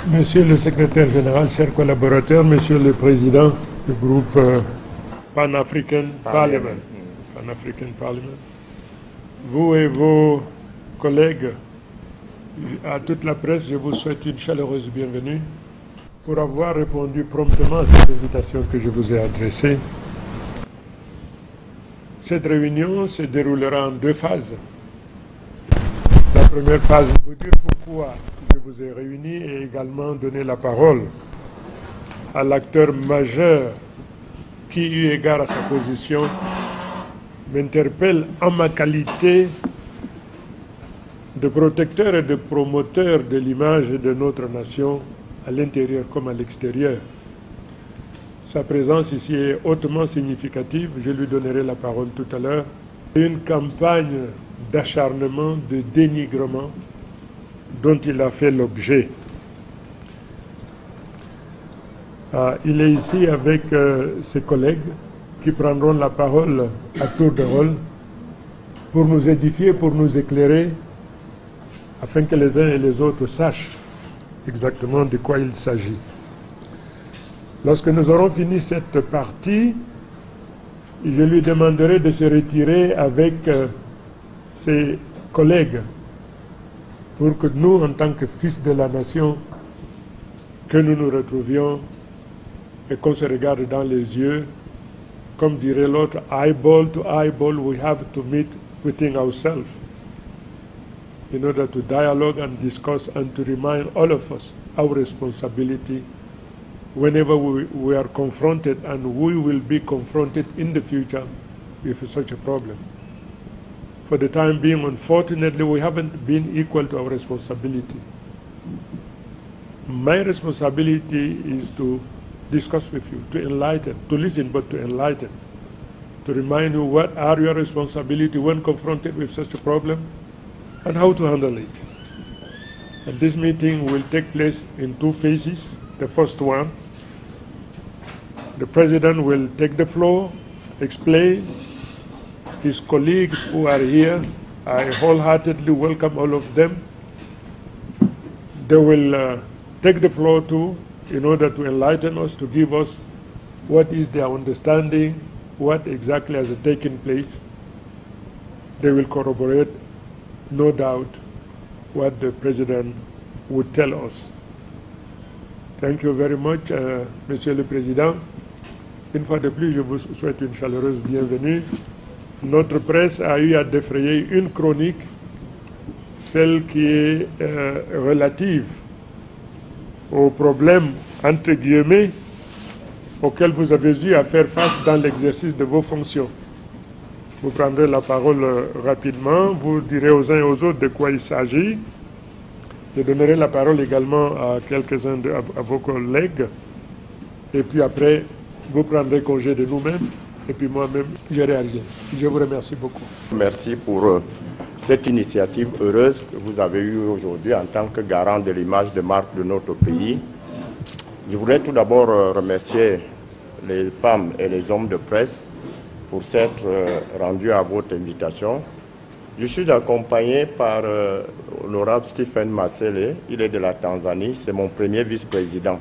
Monsieur le secrétaire général, chers collaborateurs, Monsieur le président du groupe Pan-African Parliament, vous et vos collègues, à toute la presse, je vous souhaite une chaleureuse bienvenue pour avoir répondu promptement à cette invitation que je vous ai adressée. Cette réunion se déroulera en deux phases. La première phase, vous dire pourquoi je vous ai réunis et également donner la parole à l'acteur majeur qui, eu égard à sa position, m'interpelle en ma qualité de protecteur et de promoteur de l'image de notre nation à l'intérieur comme à l'extérieur. Sa présence ici est hautement significative, je lui donnerai la parole tout à l'heure. Une campagne d'acharnement, de dénigrement dont il a fait l'objet. Il est ici avec ses collègues qui prendront la parole à tour de rôle pour nous édifier, pour nous éclairer, afin que les uns et les autres sachent exactement de quoi il s'agit. Lorsque nous aurons fini cette partie, je lui demanderai de se retirer avec ses collègues pour que nous, en tant que fils de la nation, que nous nous retrouvions et qu'on se regarde dans les yeux. Comme dirait l'autre, eyeball to eyeball, we have to meet within ourselves in order to dialogue and discuss and to remind all of us our responsibility whenever we are confronted, and we will be confronted in the future with such a problem. For the time being, unfortunately, we haven't been equal to our responsibility. My responsibility is to discuss with you, to enlighten, to listen but to enlighten, to remind you what are your responsibilities when confronted with such a problem and how to handle it. And this meeting will take place in two phases. The first one, the President will take the floor, explain. His colleagues who are here, I wholeheartedly welcome all of them. They will take the floor too in order to enlighten us, to give us what is their understanding, what exactly has taken place. They will corroborate, no doubt, what the President would tell us. Thank you very much, Monsieur le Président. Une fois de plus, je vous souhaite une chaleureuse bienvenue. Notre presse a eu à défrayer une chronique, celle qui est relative aux problèmes, entre guillemets, auxquels vous avez eu à faire face dans l'exercice de vos fonctions. Vous prendrez la parole rapidement, vous direz aux uns et aux autres de quoi il s'agit. Je donnerai la parole également à quelques-uns de vos collègues. Et puis après, vous prendrez congé de nous-mêmes. Et puis moi-même, j'irai à rien. Je vous remercie beaucoup. Merci pour cette initiative heureuse que vous avez eue aujourd'hui en tant que garant de l'image de marque de notre pays. Je voudrais tout d'abord remercier les femmes et les hommes de presse pour s'être rendus à votre invitation. Je suis accompagné par l'honorable Stephen Masele, il est de la Tanzanie, c'est mon premier vice-président.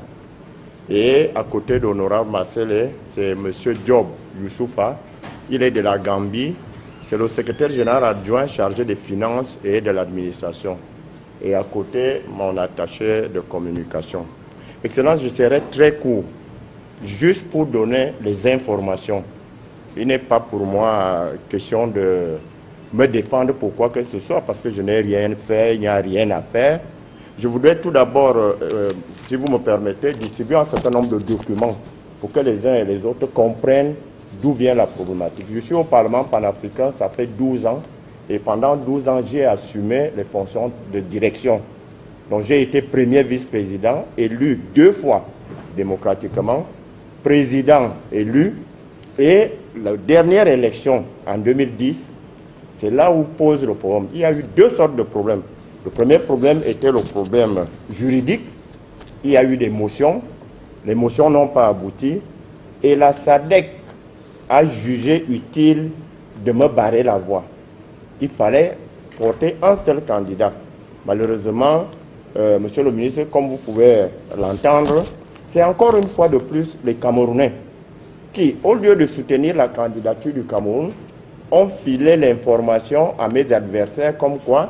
Et à côté de l'honorable Masele, c'est M. Job Youssoufa, il est de la Gambie, c'est le secrétaire général adjoint chargé des finances et de l'administration. Et à côté, mon attaché de communication. Excellence, je serai très court, juste pour donner les informations. Il n'est pas pour moi question de me défendre pour quoi que ce soit, parce que je n'ai rien fait, il n'y a rien à faire. Je voudrais tout d'abord, si vous me permettez, distribuer un certain nombre de documents pour que les uns et les autres comprennent d'où vient la problématique. Je suis au Parlement panafricain, ça fait 12 ans, et pendant 12 ans, j'ai assumé les fonctions de direction. Donc j'ai été premier vice-président, élu 2 fois démocratiquement, président élu, et la dernière élection en 2010, c'est là où pose le problème. Il y a eu 2 sortes de problèmes. Le premier problème était le problème juridique. Il y a eu des motions. Les motions n'ont pas abouti. Et la SADC a jugé utile de me barrer la voie. Il fallait porter un seul candidat. Malheureusement, Monsieur le ministre, comme vous pouvez l'entendre, c'est encore une fois de plus les Camerounais qui, au lieu de soutenir la candidature du Cameroun, ont filé l'information à mes adversaires comme quoi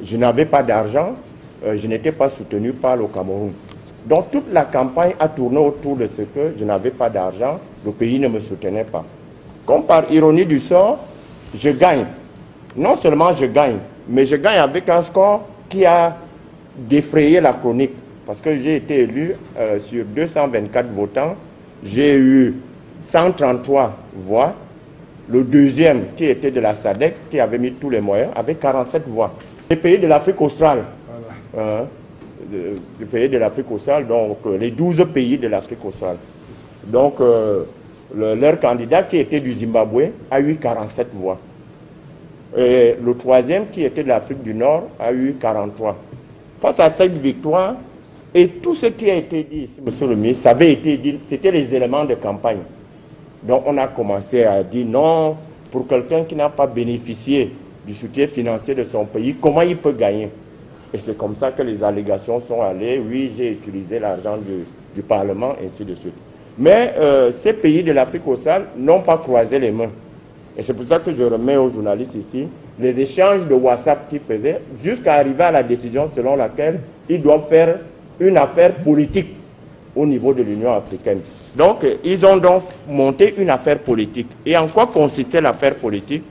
je n'avais pas d'argent, je n'étais pas soutenu par le Cameroun. Donc toute la campagne a tourné autour de ce que je n'avais pas d'argent, le pays ne me soutenait pas. Comme par ironie du sort, je gagne. Non seulement je gagne, mais je gagne avec un score qui a défrayé la chronique. Parce que j'ai été élu sur 224 votants, j'ai eu 133 voix. Le deuxième, qui était de la SADC, qui avait mis tous les moyens, avait 47 voix. Les pays de l'Afrique australe, les pays de l'Afrique australe, donc les 12 pays de l'Afrique australe. Donc leur candidat, qui était du Zimbabwe, a eu 47 voix. Et le troisième, qui était de l'Afrique du Nord, a eu 43. Face à cette victoire, et tout ce qui a été dit ici, monsieur le ministre, ça avait été dit, c'était les éléments de campagne. Donc on a commencé à dire non, pour quelqu'un qui n'a pas bénéficié du soutien financier de son pays, comment il peut gagner? Et c'est comme ça que les allégations sont allées, oui, j'ai utilisé l'argent du Parlement, ainsi de suite. Mais ces pays de l'Afrique australe n'ont pas croisé les mains. Et c'est pour ça que je remets aux journalistes ici les échanges de WhatsApp qu'ils faisaient jusqu'à arriver à la décision selon laquelle ils doivent faire une affaire politique au niveau de l'Union africaine. Donc, ils ont donc monté une affaire politique. Et en quoi consistait l'affaire politique?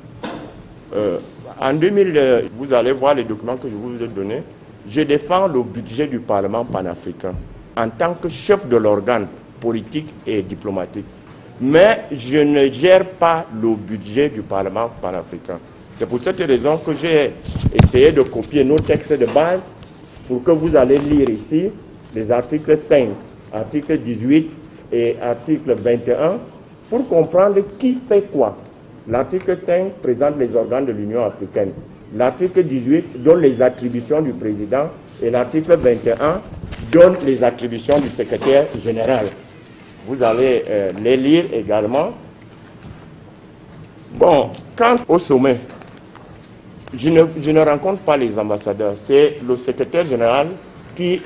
En 2000, vous allez voir les documents que je vous ai donnés. Je défends le budget du Parlement panafricain en tant que chef de l'organe politique et diplomatique. Mais je ne gère pas le budget du Parlement panafricain. C'est pour cette raison que j'ai essayé de copier nos textes de base pour que vous allez lire ici les articles 5, article 18 et article 21 pour comprendre qui fait quoi. L'article 5 présente les organes de l'Union africaine. L'article 18 donne les attributions du président et l'article 21 donne les attributions du secrétaire général. Vous allez les lire également. Bon, quant au sommet, je ne rencontre pas les ambassadeurs. C'est le secrétaire général qui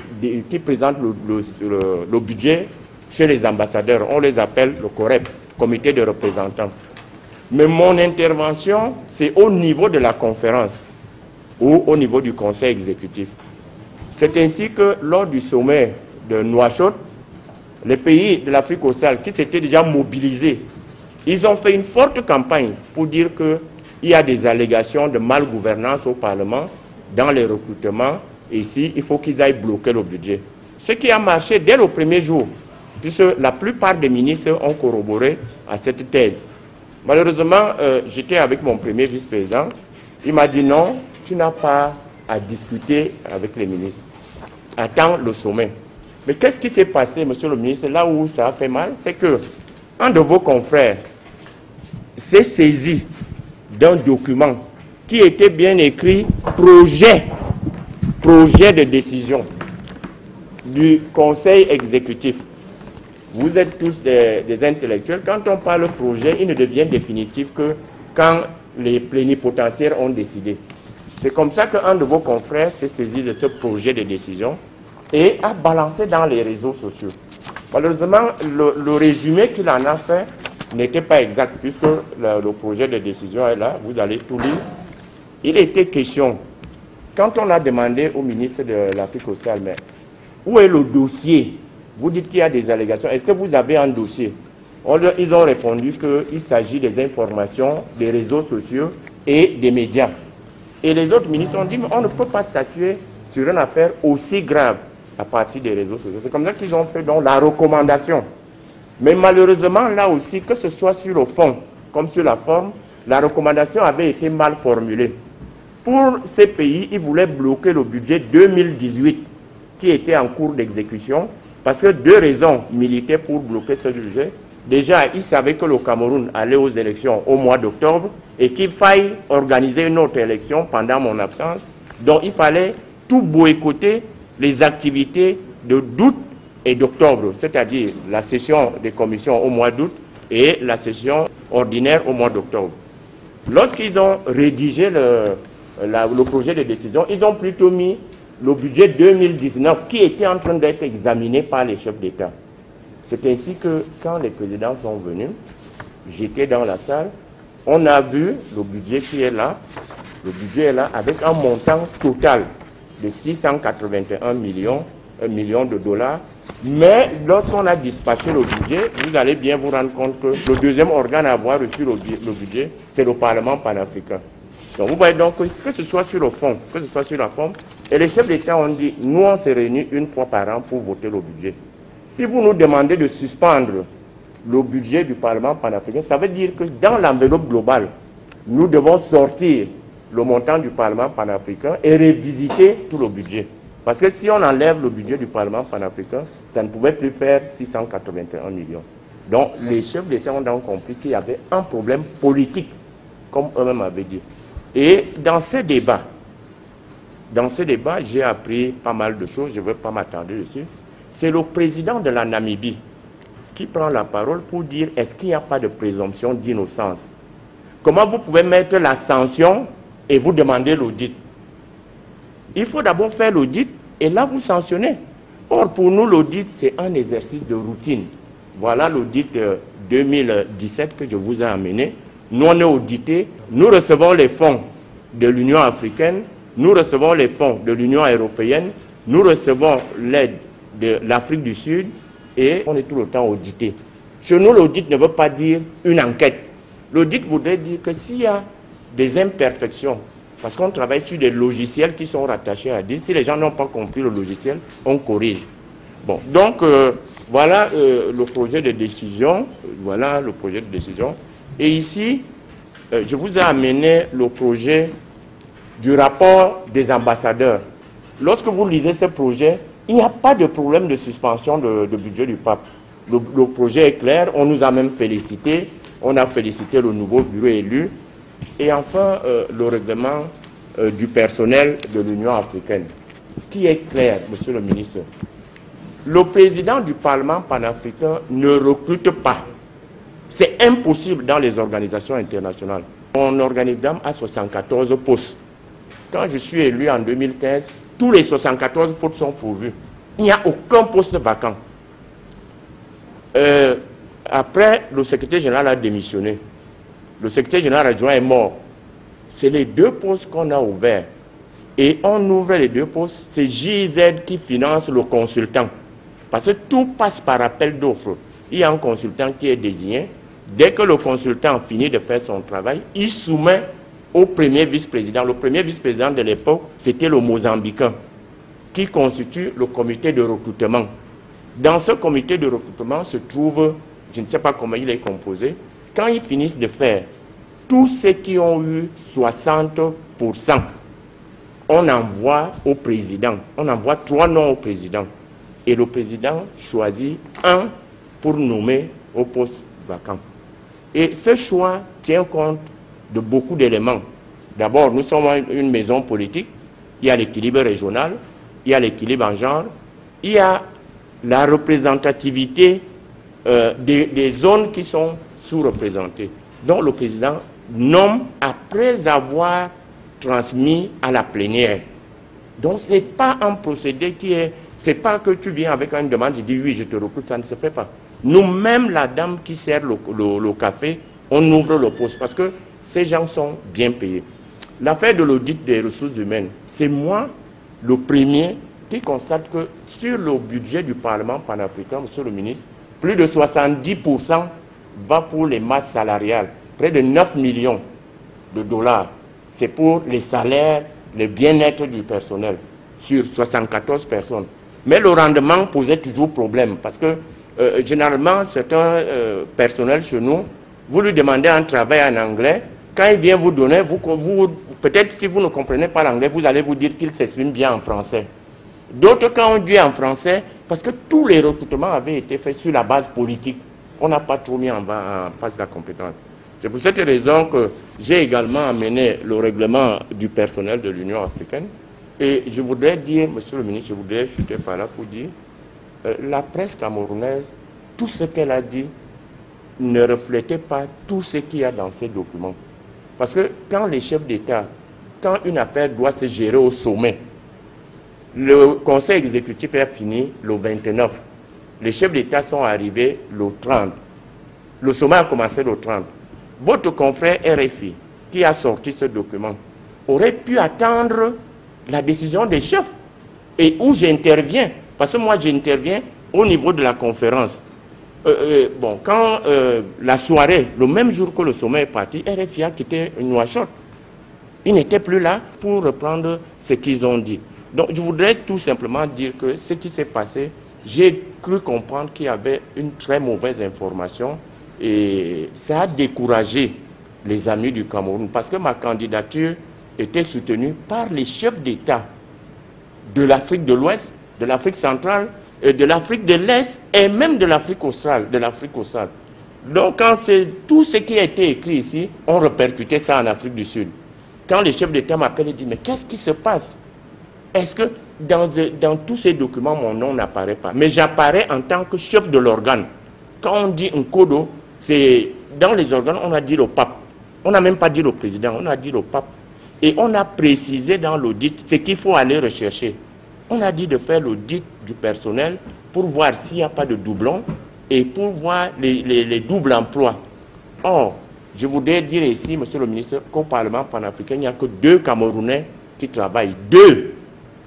présente le budget chez les ambassadeurs. On les appelle le COREP, comité de représentants. Mais mon intervention, c'est au niveau de la conférence ou au niveau du conseil exécutif. C'est ainsi que lors du sommet de Nouakchott, les pays de l'Afrique australe qui s'étaient déjà mobilisés, ils ont fait une forte campagne pour dire qu'il y a des allégations de malgouvernance au Parlement dans les recrutements. Et ici, il faut qu'ils aillent bloquer le budget. Ce qui a marché dès le premier jour, puisque la plupart des ministres ont corroboré à cette thèse. Malheureusement, j'étais avec mon premier vice-président. Il m'a dit non, tu n'as pas à discuter avec les ministres. Attends le sommet. Mais qu'est-ce qui s'est passé, monsieur le ministre, là où ça a fait mal, c'est que un de vos confrères s'est saisi d'un document qui était bien écrit projet de décision du conseil exécutif. Vous êtes tous des intellectuels. Quand on parle projet, il ne devient définitif que quand les plénipotentiaires ont décidé. C'est comme ça qu'un de vos confrères s'est saisi de ce projet de décision et a balancé dans les réseaux sociaux. Malheureusement, le résumé qu'il en a fait n'était pas exact, puisque le projet de décision est là, vous allez tout lire. Il était question, quand on a demandé au ministre de l'Afrique australe, mais où est le dossier? Vous dites qu'il y a des allégations, est-ce que vous avez un dossier? Ils ont répondu qu'il s'agit des informations des réseaux sociaux et des médias. Et les autres ministres ont dit, mais on ne peut pas statuer sur une affaire aussi grave à partir des réseaux sociaux. C'est comme ça qu'ils ont fait donc la recommandation. Mais malheureusement, là aussi, que ce soit sur le fond comme sur la forme, la recommandation avait été mal formulée. Pour ces pays, ils voulaient bloquer le budget 2018 qui était en cours d'exécution parce que deux raisons militaient pour bloquer ce budget. Déjà, ils savaient que le Cameroun allait aux élections au mois d'octobre et qu'il faille organiser une autre élection pendant mon absence. Donc, il fallait tout boycotter les activités d'août et d'octobre, c'est-à-dire la session des commissions au mois d'août et la session ordinaire au mois d'octobre. Lorsqu'ils ont rédigé le projet de décision, ils ont plutôt mis le budget 2019 qui était en train d'être examiné par les chefs d'État. C'est ainsi que quand les présidents sont venus, j'étais dans la salle, on a vu le budget qui est là, le budget est là avec un montant total de 681 millions de dollars. Mais lorsqu'on a dispatché le budget, vous allez bien vous rendre compte que le deuxième organe à avoir reçu le budget, c'est le Parlement panafricain. Donc vous voyez donc que ce soit sur le fond, que ce soit sur la forme, et les chefs d'État ont dit, nous on se réunit une fois par an pour voter le budget. Si vous nous demandez de suspendre le budget du Parlement panafricain, ça veut dire que dans l'enveloppe globale, nous devons sortir le montant du Parlement panafricain et revisiter tout le budget. Parce que si on enlève le budget du Parlement panafricain, ça ne pouvait plus faire 681 millions. Donc les chefs d'État ont donc compris qu'il y avait un problème politique, comme eux-mêmes avaient dit. Et dans ces débats, j'ai appris pas mal de choses, je ne vais pas m'attarder dessus. C'est le président de la Namibie qui prend la parole pour dire est-ce qu'il n'y a pas de présomption d'innocence? Comment vous pouvez mettre la sanction et vous demander l'audit? Il faut d'abord faire l'audit et là vous sanctionnez. Or pour nous l'audit c'est un exercice de routine. Voilà l'audit 2017 que je vous ai amené. Nous on est audité, nous recevons les fonds de l'Union africaine, nous recevons les fonds de l'Union européenne, nous recevons l'aide de l'Afrique du Sud et on est tout le temps audité. Chez nous l'audit ne veut pas dire une enquête. L'audit voudrait dire que s'il y a des imperfections, parce qu'on travaille sur des logiciels qui sont rattachés à DIS, si les gens n'ont pas compris le logiciel, on corrige. Bon, donc voilà le projet de décision, Et ici, je vous ai amené le projet du rapport des ambassadeurs. Lorsque vous lisez ce projet, il n'y a pas de problème de suspension de budget du pape. Le projet est clair, on nous a même félicité, on a félicité le nouveau bureau élu. Et enfin, le règlement du personnel de l'Union africaine, qui est clair, monsieur le ministre. Le président du Parlement panafricain ne recrute pas. C'est impossible dans les organisations internationales. Mon organigramme a 74 postes. Quand je suis élu en 2015, tous les 74 postes sont pourvus. Il n'y a aucun poste vacant. Après, le secrétaire général a démissionné. Le secrétaire général adjoint est mort. C'est les deux postes qu'on a ouverts. Et on ouvre les deux postes, c'est JZ qui finance le consultant. Parce que tout passe par appel d'offres. Il y a un consultant qui est désigné. Dès que le consultant finit de faire son travail, il soumet au premier vice-président. Le premier vice-président de l'époque, c'était le Mozambicain, qui constitue le comité de recrutement. Dans ce comité de recrutement se trouve, je ne sais pas comment il est composé, quand ils finissent de faire, tous ceux qui ont eu 60%, on envoie au président. On envoie 3 noms au président. Et le président choisit un pour nommer au poste vacant. Et ce choix tient compte de beaucoup d'éléments. D'abord, nous sommes une maison politique. Il y a l'équilibre régional, il y a l'équilibre en genre, il y a la représentativité des zones qui sont sous-représentées. Donc le président nomme après avoir transmis à la plénière. Donc ce n'est pas un procédé qui est... C'est pas que tu viens avec une demande, je dis oui, je te recrute, ça ne se fait pas. Nous-mêmes, la dame qui sert le café, on ouvre le poste parce que ces gens sont bien payés. L'affaire de l'audit des ressources humaines, c'est moi le premier qui constate que sur le budget du Parlement panafricain, monsieur le ministre, plus de 70% va pour les masses salariales, près de 9 millions de dollars. C'est pour les salaires, le bien-être du personnel, sur 74 personnes. Mais le rendement posait toujours problème, parce que généralement, certains personnels chez nous, vous lui demandez un travail en anglais, quand il vient vous donner, peut-être si vous ne comprenez pas l'anglais, vous allez vous dire qu'il s'exprime bien en français. D'autres, quand on dit en français, parce que tous les recrutements avaient été faits sur la base politique, on n'a pas trop mis en face de la compétence. C'est pour cette raison que j'ai également amené le règlement du personnel de l'Union africaine. Et je voudrais dire, monsieur le ministre, je voudrais chuter par là pour dire, la presse camerounaise, tout ce qu'elle a dit ne reflétait pas tout ce qu'il y a dans ces documents. Parce que quand les chefs d'État, quand une affaire doit se gérer au sommet, Le conseil exécutif est fini le 29. Les chefs d'État sont arrivés le 30. Le sommet a commencé le 30. Votre confrère RFI, qui a sorti ce document, aurait pu attendre la décision des chefs. Et où j'interviens, parce que moi j'interviens au niveau de la conférence. Quand la soirée, le même jour que le sommet est parti, RFI a quitté Nouakchott. Ils n'étaient plus là pour reprendre ce qu'ils ont dit. Donc je voudrais tout simplement dire que ce qui s'est passé, j'ai cru comprendre qu'il y avait une très mauvaise information et ça a découragé les amis du Cameroun parce que ma candidature était soutenue par les chefs d'État de l'Afrique de l'Ouest, de l'Afrique centrale, de l'Afrique de l'Est et même de l'Afrique australe. Donc quand tout ce qui a été écrit ici, on répercutait ça en Afrique du Sud. Quand les chefs d'État m'appellent et disent mais qu'est-ce qui se passe? Est-ce que dans tous ces documents, mon nom n'apparaît pas? Mais j'apparais en tant que chef de l'organe. Quand on dit un codo, c'est dans les organes, on a dit le pape. On n'a même pas dit le président, on a dit le pape. Et on a précisé dans l'audit ce qu'il faut aller rechercher. On a dit de faire l'audit du personnel pour voir s'il n'y a pas de doublons et pour voir les doubles emplois. Or, je voudrais dire ici, monsieur le ministre, qu'au Parlement panafricain, il n'y a que 2 Camerounais qui travaillent. 2,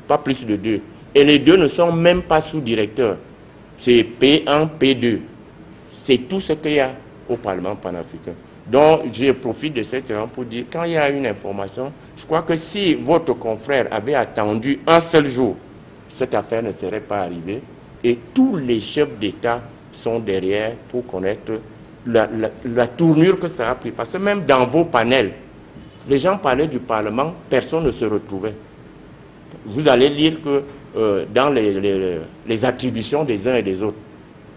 pas plus de 2. Et les 2 ne sont même pas sous-directeurs. C'est P1, P2. C'est tout ce qu'il y a au Parlement panafricain. Donc, je profite de cette heure pour dire, quand il y a une information, je crois que si votre confrère avait attendu un seul jour, cette affaire ne serait pas arrivée. Et tous les chefs d'État sont derrière pour connaître la tournure que ça a pris. Parce que même dans vos panels, les gens parlaient du Parlement, personne ne se retrouvait. Vous allez lire que dans les attributions des uns et des autres,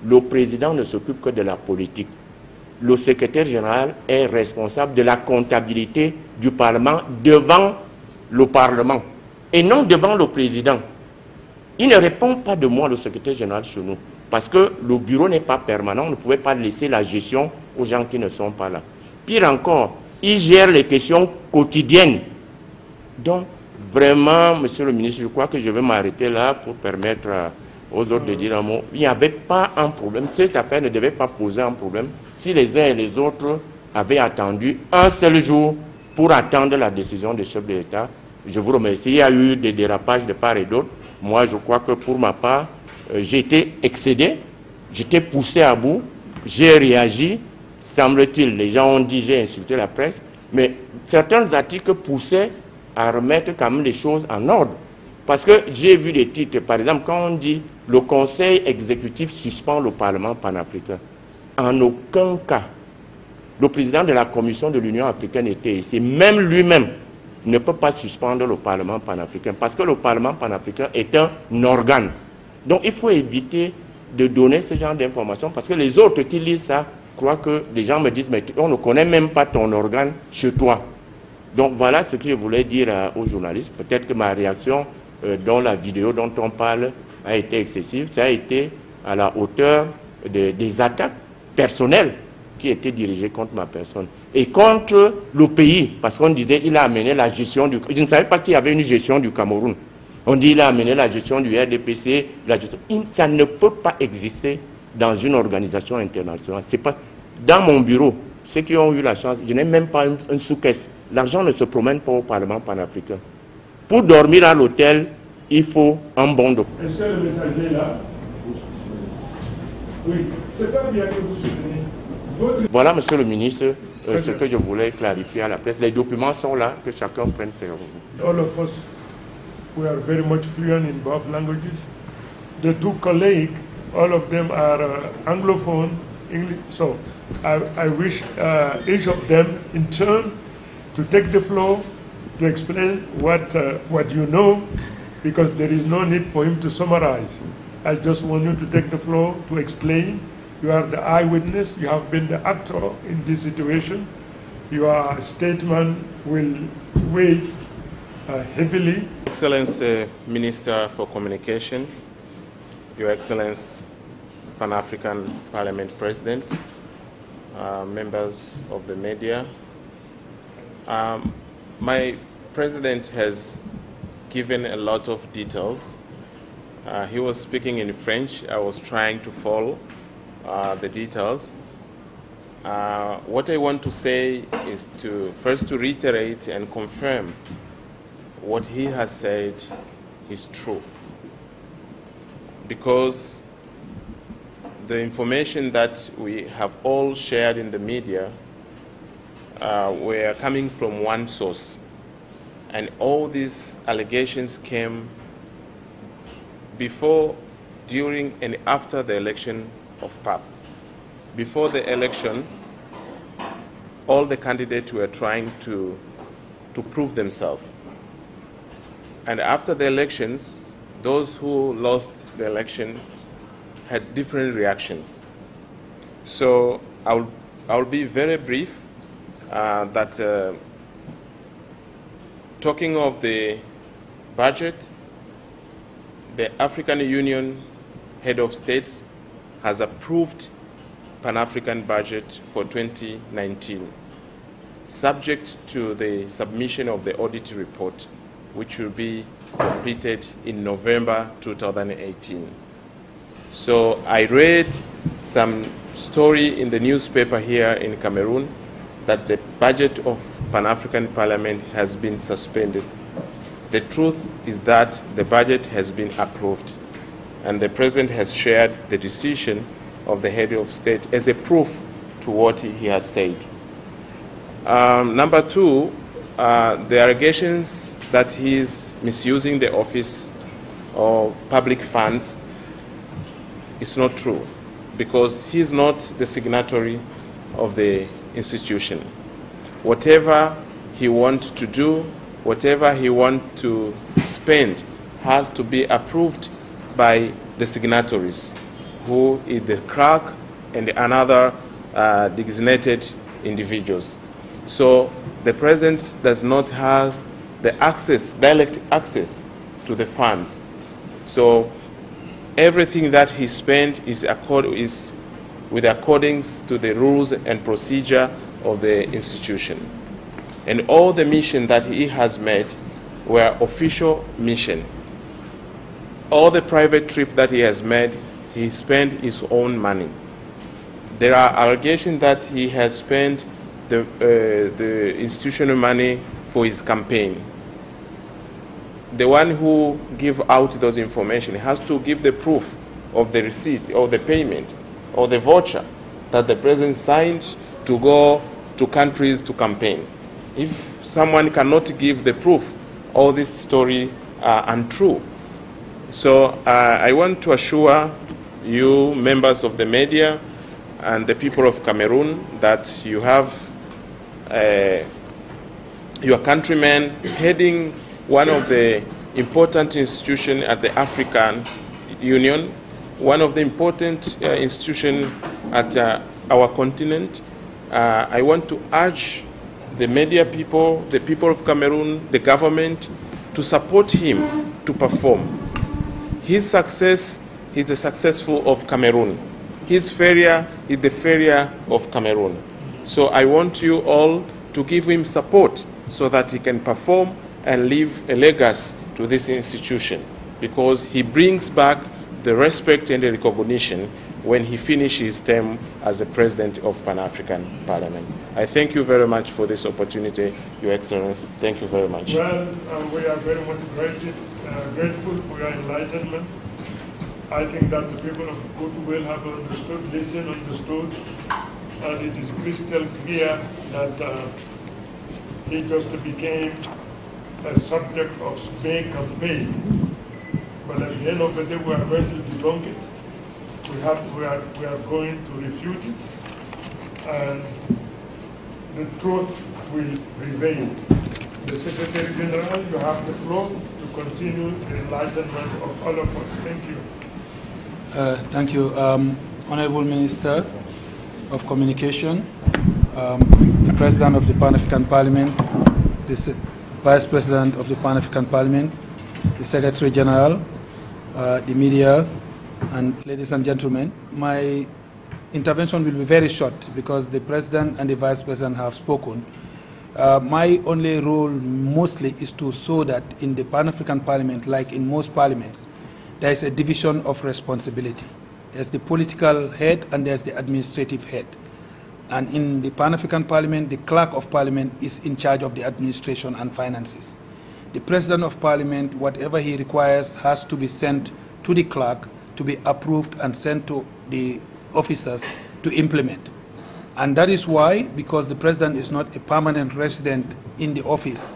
le président ne s'occupe que de la politique. Le secrétaire général est responsable de la comptabilité du Parlement devant le Parlement et non devant le président. Il ne répond pas de moi, le secrétaire général, chez nous, parce que le bureau n'est pas permanent, on ne pouvait pas laisser la gestion aux gens qui ne sont pas là. Pire encore, il gère les questions quotidiennes. Donc, vraiment, monsieur le ministre, je crois que je vais m'arrêter là pour permettre aux autres de dire un mot. Il n'y avait pas un problème. Cette affaire ne devait pas poser un problème si les uns et les autres avaient attendu un seul jour pour attendre la décision des chefs de l'État. Je vous remercie. Il y a eu des dérapages de part et d'autre. Moi, je crois que pour ma part, j'ai été excédé, j'étais poussé à bout, j'ai réagi. Semble-t-il, les gens ont dit j'ai insulté la presse, mais certains articles poussaient à remettre quand même les choses en ordre. Parce que j'ai vu des titres, par exemple, quand on dit le Conseil exécutif suspend le Parlement panafricain. En aucun cas, le président de la Commission de l'Union africaine était ici. Même lui-même ne peut pas suspendre le Parlement panafricain parce que le Parlement panafricain est un organe. Donc il faut éviter de donner ce genre d'informations parce que les autres qui lisent ça croient que les gens me disent mais on ne connaît même pas ton organe chez toi. Donc voilà ce que je voulais dire aux journalistes. Peut-être que ma réaction dans la vidéo dont on parle a été excessive. Ça a été à la hauteur des attaques personnelles qui étaient dirigées contre ma personne et contre le pays, parce qu'on disait il a amené la gestion du... Je ne savais pas qu'il y avait une gestion du Cameroun. On dit il a amené la gestion du RDPC, la gestion... Ça ne peut pas exister dans une organisation internationale. C'est pas... Dans mon bureau, ceux qui ont eu la chance, je n'ai même pas une sous-caisse. L'argent ne se promène pas au Parlement panafricain. Pour dormir à l'hôtel, il faut un bon document. Est-ce que le messager est là? Oui, c'est pas bien que vous soutenez. Voilà, monsieur le ministre, ce que je voulais clarifier à la presse. Les documents sont là, que chacun prenne ses revenus. All of us, we are very much fluent in both languages. The 2 colleagues, all of them are Anglophone, English. So I wish each of them in turn to take the floor to explain what you know, because there is no need for him to summarize. I just want you to take the floor to explain. You are the eyewitness, you have been the actor in this situation. Your statement will weigh heavily. Excellency Minister for Communication, Your Excellency Pan-African Parliament President, members of the media. My president has given a lot of details. He was speaking in French. I was trying to follow the details. What I want to say is to first to reiterate and confirm what he has said is true, because the information that we have all shared in the media were coming from one source, and all these allegations came before, during, and after the election of PAP. Before the election, all the candidates were trying to prove themselves. And after the elections, those who lost the election had different reactions. So I'll be very brief. Talking of the budget, the African Union Head of States has approved Pan-African budget for 2019, subject to the submission of the audit report, which will be completed in November 2018. So I read some story in the newspaper here in Cameroon that the budget of Pan-African Parliament has been suspended. The truth is that the budget has been approved, and the President has shared the decision of the head of state as a proof to what he has said. Number two, the allegations that he is misusing the office or public funds is not true, because he is not the signatory of the institution. Whatever he wants to do, whatever he wants to spend, has to be approved by the signatories, who is the clerk and another designated individuals. So the President does not have the access, direct access to the funds. So everything that he spent is with accordance to the rules and procedure of the institution. And all the mission that he has made were official mission. All the private trip that he has made, he spent his own money. There are allegations that he has spent the institutional money for his campaign. The one who give out those information has to give the proof of the receipt or the payment or the voucher that the President signed to go to countries to campaign. If someone cannot give the proof, all this story are untrue. So I want to assure you, members of the media and the people of Cameroon, that you have your countrymen heading one of the important institutions at the African Union, one of the important institutions at our continent. I want to urge the media people, the people of Cameroon, the government, to support him to perform. His success is the successful of Cameroon. His failure is the failure of Cameroon. So I want you all to give him support so that he can perform and leave a legacy to this institution, because he brings back the respect and the recognition when he finishes his term as the President of Pan-African Parliament. I thank you very much for this opportunity, Your Excellency. Thank you very much. Well, we are very much grateful for your enlightenment. I think that the people of goodwill have understood, and it is crystal clear that he just became a subject of smear campaign. But at the end of the day, we are going to debunk it. We are going to refute it, and the truth will prevail. The Secretary General, you have the floor to continue the enlightenment of all of us. Thank you. Thank you, Honorable Minister of Communication, the President of the Pan-African Parliament, the Vice President of the Pan-African Parliament, the Secretary General, the media, and ladies and gentlemen. My intervention will be very short because the President and the Vice President have spoken. My only role mostly is to show that in the Pan-African Parliament, like in most parliaments, there is a division of responsibility. There's the political head and there's the administrative head. And in the Pan-African Parliament, the Clerk of Parliament is in charge of the administration and finances. The President of Parliament, whatever he requires, has to be sent to the clerk to be approved and sent to the officers to implement. And that is why, because the President is not a permanent resident in the office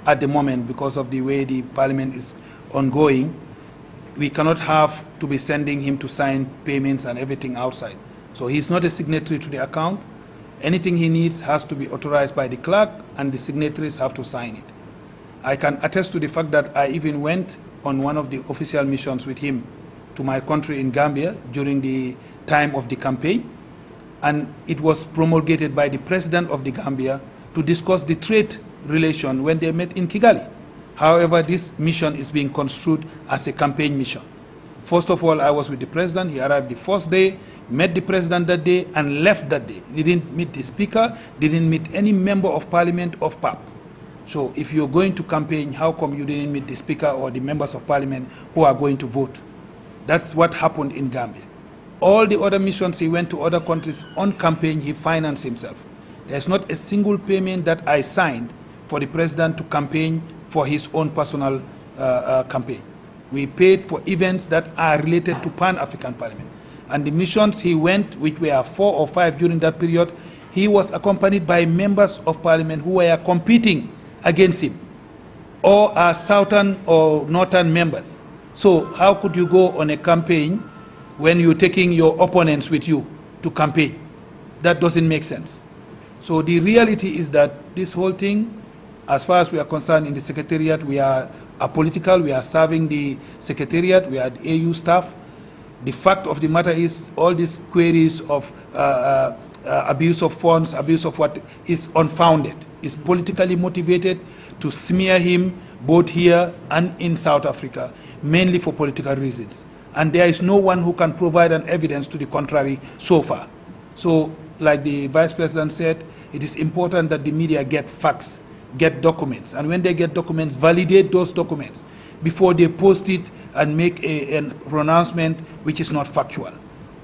at the moment because of the way the Parliament is ongoing, we cannot have to be sending him to sign payments and everything outside. So he's not a signatory to the account. Anything he needs has to be authorized by the clerk, and the signatories have to sign it. I can attest to the fact that I even went on one of the official missions with him to my country in Gambia during the time of the campaign, and it was promulgated by the President of the Gambia to discuss the trade relation when they met in Kigali. However, this mission is being construed as a campaign mission. First of all, I was with the President. He arrived the first day, met the President that day, and left that day. He didn't meet the Speaker, didn't meet any member of Parliament of PAP. So if you're going to campaign, how come you didn't meet the Speaker or the members of Parliament who are going to vote? That's what happened in Gambia. All the other missions he went to other countries on campaign, he financed himself. There's not a single payment that I signed for the President to campaign for his own personal campaign. We paid for events that are related to Pan-African Parliament. And the missions he went, which were 4 or 5 during that period, he was accompanied by members of Parliament who were competing against him, or are southern or northern members. So how could you go on a campaign when you're taking your opponents with you to campaign? That doesn't make sense. So the reality is that this whole thing, as far as we are concerned in the Secretariat, we are apolitical, we are serving the Secretariat, we are the AU staff. The fact of the matter is all these queries of abuse of funds, abuse of what is unfounded, is politically motivated to smear him both here and in South Africa, mainly for political reasons. And there is no one who can provide an evidence to the contrary so far. So, like the Vice President said, it is important that the media get facts, get documents, and when they get documents, validate those documents before they post it and make a pronouncement which is not factual.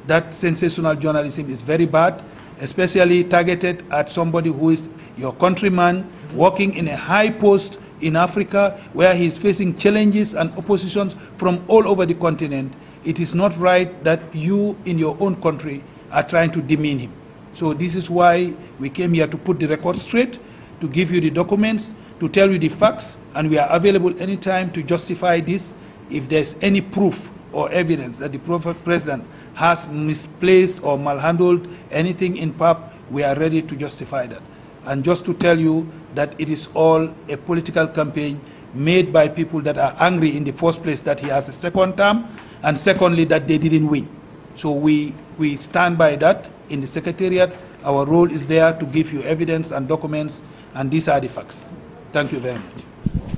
That sensational journalism is very bad, especially targeted at somebody who is your countryman, working in a high post in Africa where he is facing challenges and oppositions from all over the continent. It is not right that you in your own country are trying to demean him. So this is why we came here to put the record straight, to give you the documents, to tell you the facts, and we are available anytime to justify this. If there's any proof or evidence that the President has misplaced or malhandled anything in PAP, we are ready to justify that. And just to tell you that it is all a political campaign made by people that are angry in the first place that he has a second term, and secondly that they didn't win. So we stand by that in the Secretariat. Our role is there to give you evidence and documents, and these are the facts. Thank you very much.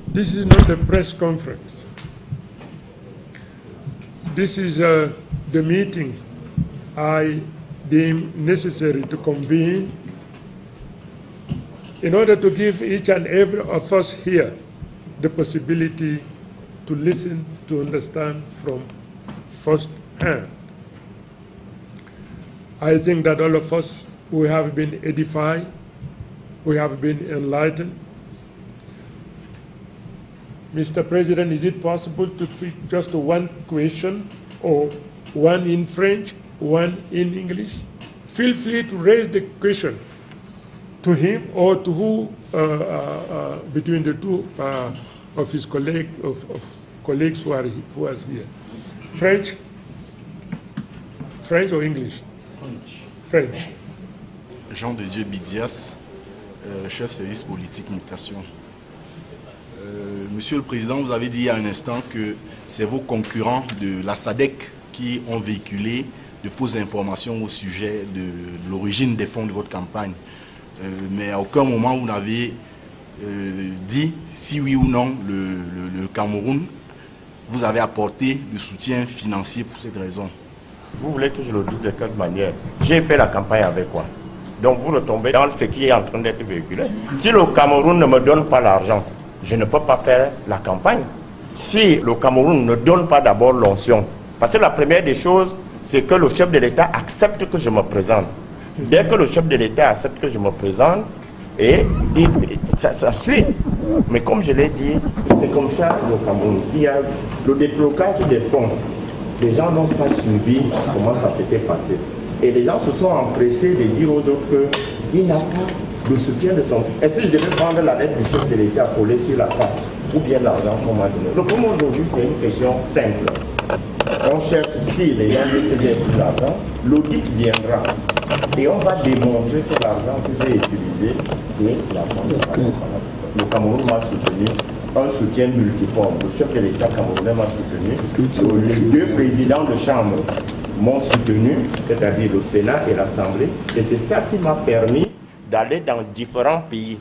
This is not a press conference. This is the meeting I deem necessary to convene in order to give each and every of us here the possibility to listen, to understand from first hand. I think that all of us, we have been edified, we have been enlightened. Mr. President, is it possible to pick just one question, or one in French, one in English? Feel free to raise the question to him or to who, between the two of his colleagues who are here. French or English? French. Jean de Dieu Bidias, chef service politique mutation. Monsieur le Président, vous avez dit il y a un instant que c'est vos concurrents de la SADC qui ont véhiculé de fausses informations au sujet de l'origine des fonds de votre campagne. Mais à aucun moment vous n'avez dit si oui ou non le Cameroun vous avez apporté le soutien financier pour cette raison. Vous voulez que je le dise de quelle manière? J'ai fait la campagne avec quoi? Donc vous retombez dans ce qui est en train d'être véhiculé. Si le Cameroun ne me donne pas l'argent, je ne peux pas faire la campagne. Si le Cameroun ne donne pas d'abord l'onction, parce que la première des choses, c'est que le chef de l'État accepte que je me présente. Dès que le chef de l'État accepte que je me présente, et ça suit. Mais comme je l'ai dit, c'est comme ça au Cameroun. Il y a le déblocage des fonds. Les gens n'ont pas suivi comment ça s'était passé. Et les gens se sont empressés de dire aux autres qu'il n'a pas de soutien de son... Est-ce que je devais prendre la lettre du chef de l'État collée sur la face ou bien l'argent qu'on m'a donné? Le problème aujourd'hui, c'est une question simple. On cherche, si les gens disent que j'ai pris l'argent, l'audit viendra. Et on va démontrer que l'argent que j'ai utilisé, c'est l'argent de Cameroun. Le Cameroun m'a soutenu, un soutien multiforme. Le chef de l'État camerounais m'a soutenu. Les deux présidents de chambre m'ont soutenu, c'est-à-dire le Sénat et l'Assemblée. Et c'est ça qui m'a permis d'aller dans différents pays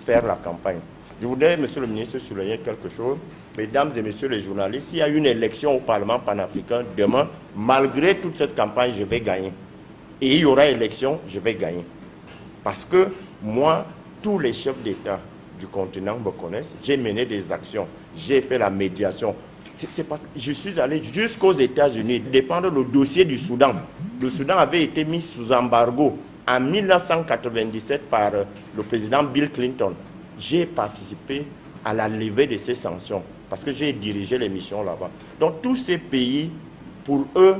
faire la campagne. Je voudrais, monsieur le ministre, souligner quelque chose. Mesdames et messieurs les journalistes, s'il y a une élection au Parlement panafricain demain, malgré toute cette campagne, je vais gagner. Et il y aura élection, je vais gagner. Parce que moi, tous les chefs d'État du continent me connaissent. J'ai mené des actions, j'ai fait la médiation. C'est parce que je suis allé jusqu'aux États-Unis défendre le dossier du Soudan. Le Soudan avait été mis sous embargo en 1997 par le président Bill Clinton. J'ai participé à la levée de ces sanctions parce que j'ai dirigé les missions là-bas. Donc tous ces pays, pour eux,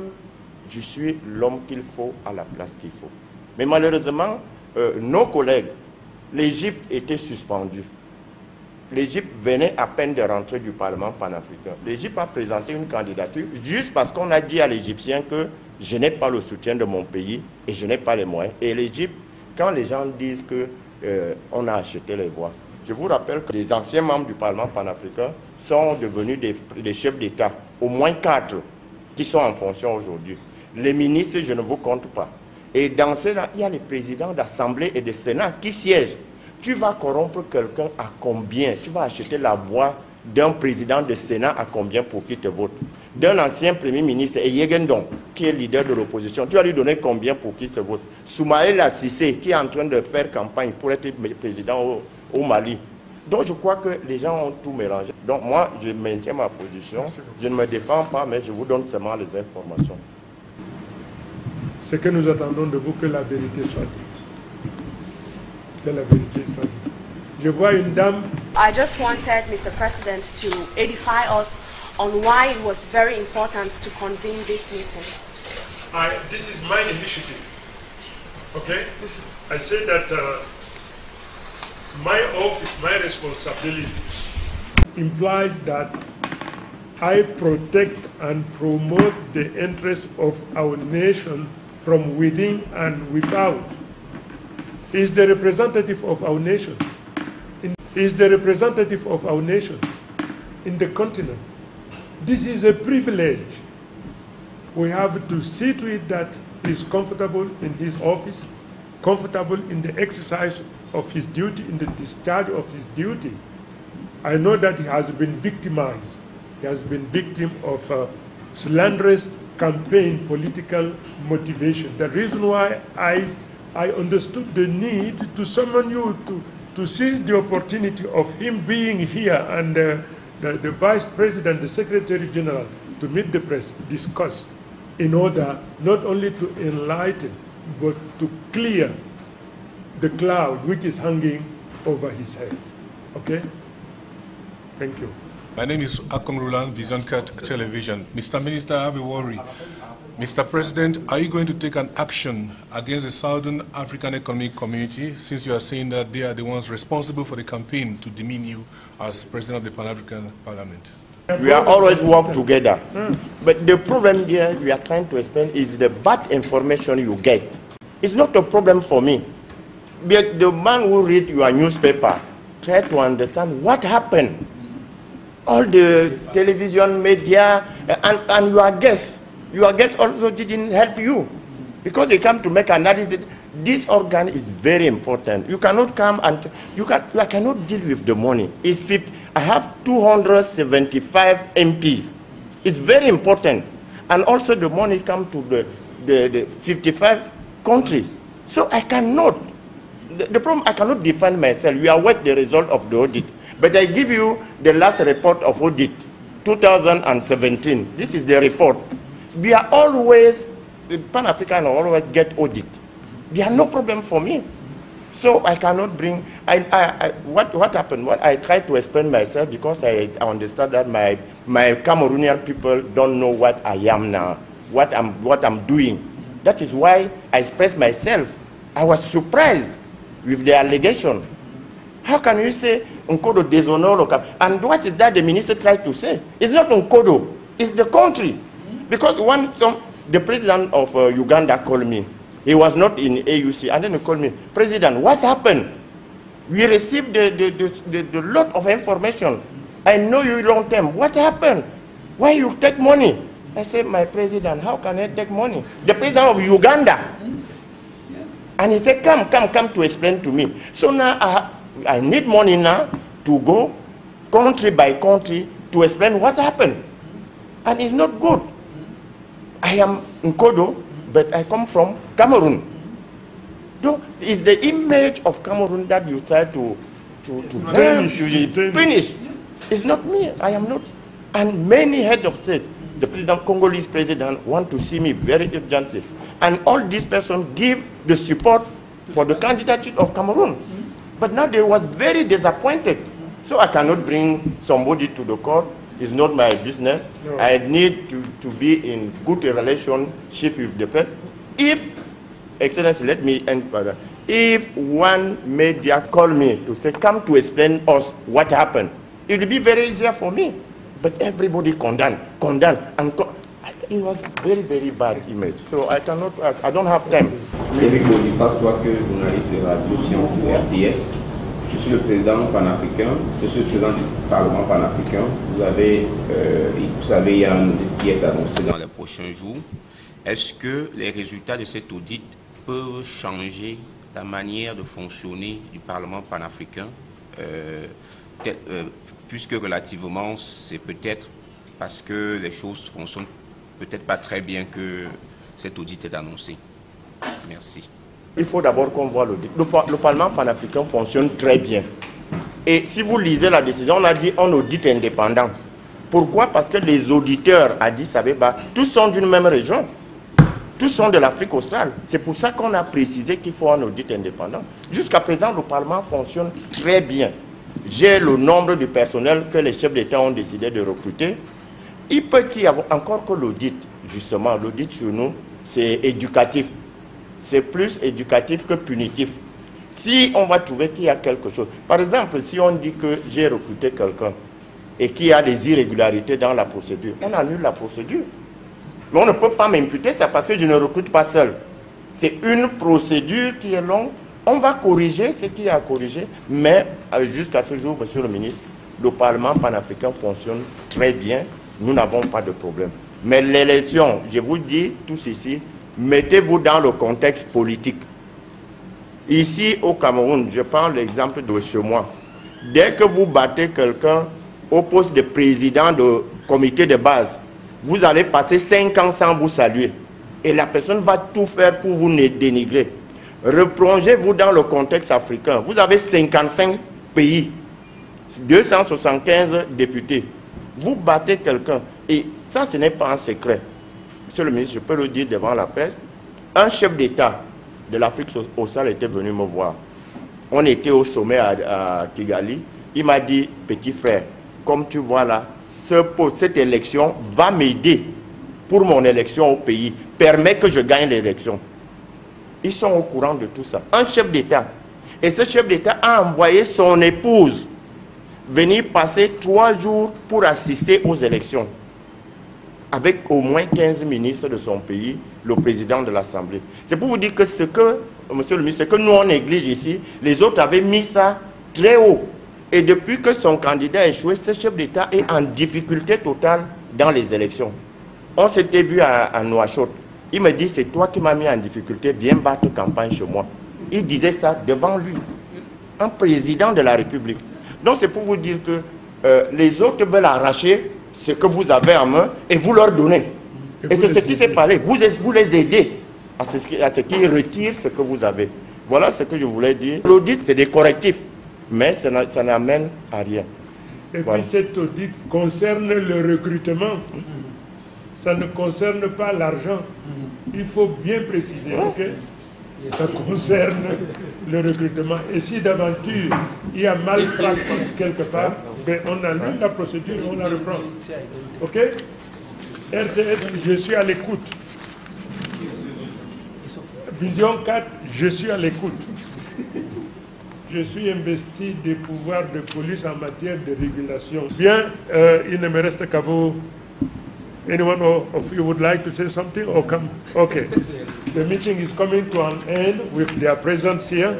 je suis l'homme qu'il faut à la place qu'il faut. Mais malheureusement, nos collègues, l'Égypte était suspendue. L'Égypte venait à peine de rentrer du Parlement panafricain. L'Égypte a présenté une candidature juste parce qu'on a dit à l'Égyptien que je n'ai pas le soutien de mon pays et je n'ai pas les moyens. Et l'Égypte, quand les gens disent qu'on a acheté les voix, je vous rappelle que les anciens membres du Parlement panafricain sont devenus des chefs d'État, au moins 4 qui sont en fonction aujourd'hui. Les ministres, je ne vous compte pas. Et dans cela, il y a les présidents d'Assemblée et de Sénat qui siègent. Tu vas corrompre quelqu'un à combien? Tu vas acheter la voix d'un président de Sénat à combien pour qu'il te vote? D'un ancien Premier ministre, et Yegendon, qui est leader de l'opposition, tu vas lui donner combien pour qu'il se vote? Soumaïla Cissé, qui est en train de faire campagne pour être président au Mali. Donc je crois que les gens ont tout mélangé. Donc moi, je maintiens ma position. Je ne me défends pas, mais je vous donne seulement les informations. C'est que nous attendons de vous que la vérité soit dite. Que la vérité soit dite. Je vois une dame. I just wanted, Mr. President, to edify us on why it was very important to convene this meeting. This is my initiative. Okay? I say that my office, my responsibility implies that I protect and promote the interests of our nation from within and without. Is the representative of our nation. Is the representative of our nation in the continent. This is a privilege. We have to see to it that he is comfortable in his office, comfortable in the exercise of his duty, in the discharge of his duty. I know that he has been victimized. He has been victim of slanderous campaign political motivation. The reason why I understood the need to summon you to seize the opportunity of him being here and the Vice President, the Secretary General, to meet the press, discuss, in order not only to enlighten, but to clear the cloud which is hanging over his head. Okay? Thank you. My name is Akon Rulan, Vision Cat Television. Mr. Minister, I have a worry. Mr. President, are you going to take an action against the Southern African Economic Community, since you are saying that they are the ones responsible for the campaign to demean you as President of the Pan-African Parliament? We are always work together. But the problem here we are trying to explain is the bad information you get. It's not a problem for me. But the man who read your newspaper, try to understand what happened. All the television, media, and your guests also didn't help you. Because they come to make analysis. This organ is very important. You cannot come and you cannot deal with the money. It's 50. I have 275 MPs. It's very important. And also the money comes to the 55 countries. So I cannot, the problem, I cannot defend myself. You are what the result of the audit. But I give you the last report of audit, 2017. This is the report. We are always, the Pan-African always get audit. There are no problem for me. So I cannot bring, what happened? What I tried to explain myself because I understand that my Cameroonian people don't know what I am now, what I'm doing. That is why I expressed myself. I was surprised with the allegation. How can you say Nkodo déshonore local? And what is that the minister tried to say? It's not Nkodo, it's the country. Because the president of Uganda called me. He was not in AUC, and then he called me, President, what happened? We received the lot of information. I know you long term. What happened? Why you take money? I said, my president, how can I take money? The president of Uganda. And he said, come to explain to me. So now I need money now to go country by country to explain what happened. And it's not good. I am Nkodo, but I come from Cameroon. So it's the image of Cameroon that you try to finish. It's not me. I am not. And many heads of state, the Congolese president, want to see me very urgently. And all these persons give the support for the candidature of Cameroon. But now they was very disappointed. So I cannot bring somebody to the court. It's not my business. No. I need to be in good relationship with the president. If, Excellency, let me end further. If one media call me to say, come to explain us what happened, it will be very easier for me. But everybody condemn, and it was very, very bad image. So I cannot, I don't have time. Eric Boniface, toi que journaliste de Radio Science pour RTS, je suis le président panafricain, je suis le président du Parlement panafricain. Vous savez, il y a un audit qui est annoncé dans les prochains jours. Est-ce que les résultats de cet audit peuvent changer la manière de fonctionner du Parlement panafricain, puisque relativement, c'est peut-être parce que les choses fonctionnent peut-être pas très bien que cet audit est annoncé. Merci. Il faut d'abord qu'on voit l'audit. Le Parlement panafricain fonctionne très bien. Et si vous lisez la décision, on a dit un audit indépendant. Pourquoi? Parce que les auditeurs à Addis Abeba, tous sont d'une même région. Tous sont de l'Afrique australe. C'est pour ça qu'on a précisé qu'il faut un audit indépendant. Jusqu'à présent, le Parlement fonctionne très bien. J'ai le nombre de personnel que les chefs d'État ont décidé de recruter. Il peut y avoir encore que l'audit, justement, l'audit chez nous, c'est éducatif. C'est plus éducatif que punitif. Si on va trouver qu'il y a quelque chose, par exemple, si on dit que j'ai recruté quelqu'un et qu'il y a des irrégularités dans la procédure, on annule la procédure. Mais on ne peut pas m'imputer ça parce que je ne recrute pas seul. C'est une procédure qui est longue. On va corriger ce qu'il y a à corriger, mais jusqu'à ce jour, monsieur le ministre, le Parlement panafricain fonctionne très bien. Nous n'avons pas de problème. Mais l'élection, je vous dis tous ici, mettez-vous dans le contexte politique. Ici au Cameroun, je prends l'exemple de chez moi. Dès que vous battez quelqu'un au poste de président de comité de base, vous allez passer 5 ans sans vous saluer. Et la personne va tout faire pour vous dénigrer. Replongez-vous dans le contexte africain. Vous avez 55 pays, 275 députés. Vous battez quelqu'un. Et ça, ce n'est pas un secret. Monsieur le ministre, je peux le dire devant la presse. Un chef d'État de l'Afrique australe était venu me voir. On était au sommet à Kigali. Il m'a dit, petit frère, comme tu vois là, cette élection va m'aider pour mon élection au pays. Permet que je gagne l'élection. Ils sont au courant de tout ça. Un chef d'État. Et ce chef d'État a envoyé son épouse venir passer 3 jours pour assister aux élections. Avec au moins 15 ministres de son pays, le président de l'Assemblée. C'est pour vous dire que ce que, monsieur le ministre, ce que nous on néglige ici, les autres avaient mis ça très haut. Et depuis que son candidat a échoué, ce chef d'État est en difficulté totale dans les élections. On s'était vu à Nouakchott. Il me dit, c'est toi qui m'as mis en difficulté, viens battre campagne chez moi. Il disait ça devant lui, un président de la République. Donc c'est pour vous dire que les autres veulent arracher ce que vous avez en main et vous leur donnez. Et c'est ce qui s'est passé. Vous les aidez. à ce qui retire ce que vous avez. Voilà ce que je voulais dire. L'audit, c'est des correctifs, mais ça n'amène à rien. Et voilà. puis cet audit concerne le recrutement. Ça ne concerne pas l'argent. Il faut bien préciser, ok? Ça concerne le recrutement. Et si d'aventure il y a malpraxis quelque part, ben on annule la procédure et on la reprend. Ok? RTS, je suis à l'écoute. Vision 4, je suis à l'écoute. Je suis investi des pouvoirs de police en matière de régulation. Bien, il ne me reste qu'à vous. Anyone of you would like to say something or come? Okay. The meeting is coming to an end with their presence here.